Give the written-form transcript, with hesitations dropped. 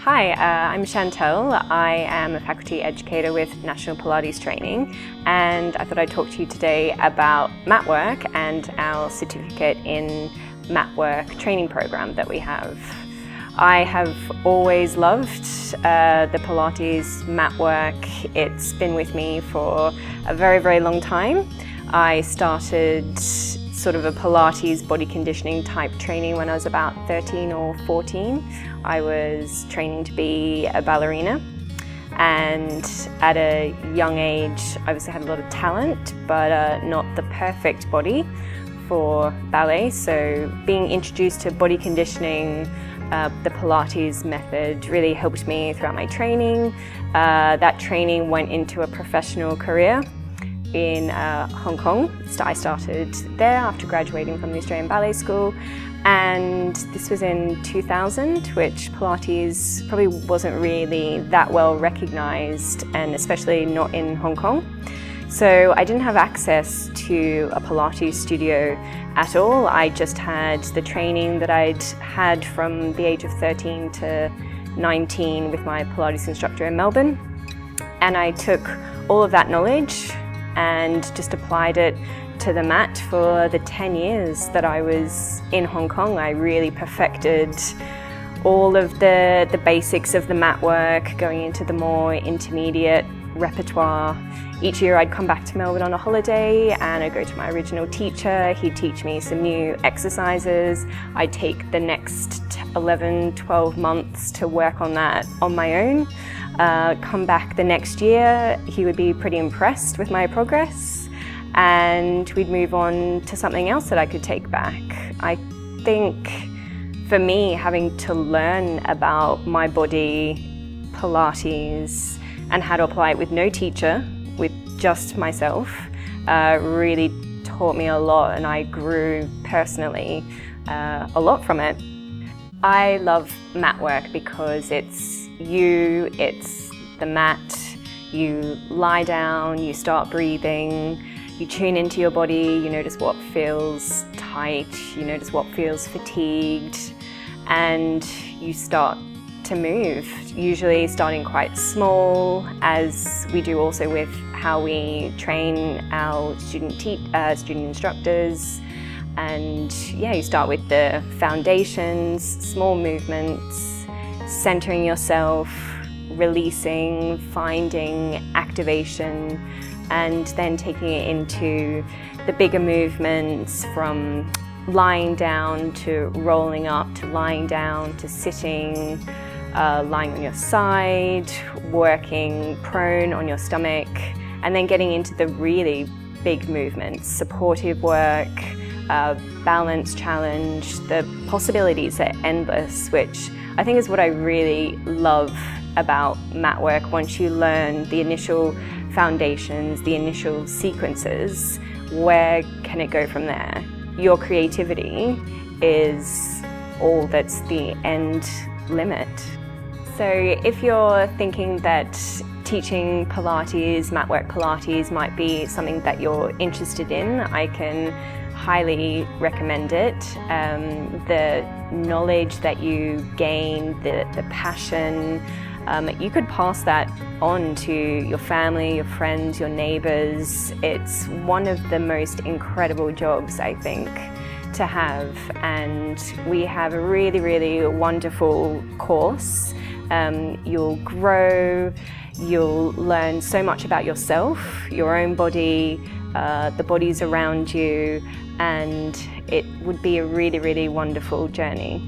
Hi, I'm Chantel. I am a faculty educator with National Pilates Training, and I thought I'd talk to you today about mat work and our certificate in mat work training program that we have. I have always loved the Pilates mat work. It's been with me for a very, very long time. I started sort of a Pilates body conditioning type training when I was about 13 or 14. I was training to be a ballerina, and at a young age I obviously had a lot of talent but not the perfect body for ballet. So being introduced to body conditioning, the Pilates method really helped me throughout my training. That training went into a professional career in Hong Kong. So I started there after graduating from the Australian Ballet School, and this was in 2000, which Pilates probably wasn't really that well recognised, and especially not in Hong Kong. So I didn't have access to a Pilates studio at all. I just had the training that I'd had from the age of 13 to 19 with my Pilates instructor in Melbourne, and I took all of that knowledge and just applied it to the mat for the 10 years that I was in Hong Kong. I really perfected all of the basics of the mat work, going into the more intermediate repertoire. Each year I'd come back to Melbourne on a holiday and I'd go to my original teacher. He'd teach me some new exercises. I'd take the next 11, 12 months to work on that on my own. Come back the next year, he would be pretty impressed with my progress, and we'd move on to something else that I could take back. I think for me, having to learn about my body, Pilates, and how to apply it with no teacher, with just myself, really taught me a lot, and I grew personally a lot from it. I love mat work because it's the mat. You lie down, you start breathing, you tune into your body, you notice what feels tight, you notice what feels fatigued, and you start to move, usually starting quite small, as we do also with how we train our student instructors. And yeah, you start with the foundations, small movements, centering yourself, releasing, finding activation, and then taking it into the bigger movements, from lying down to rolling up, to lying down to sitting, lying on your side, working prone on your stomach, and then getting into the really big movements, supportive work, balance challenge. The possibilities are endless, which I think is what I really love about mat work. Once you learn the initial foundations, the initial sequences, where can it go from there? Your creativity is all that's the end limit. So if you're thinking that teaching Pilates, mat work Pilates, might be something that you're interested in, I can highly recommend it. The knowledge that you gain, the passion, you could pass that on to your family, your friends, your neighbours. It's one of the most incredible jobs, I think, to have, and we have a really, really wonderful course. You'll grow, you'll learn so much about yourself, your own body, the bodies around you, and it would be a really, really wonderful journey.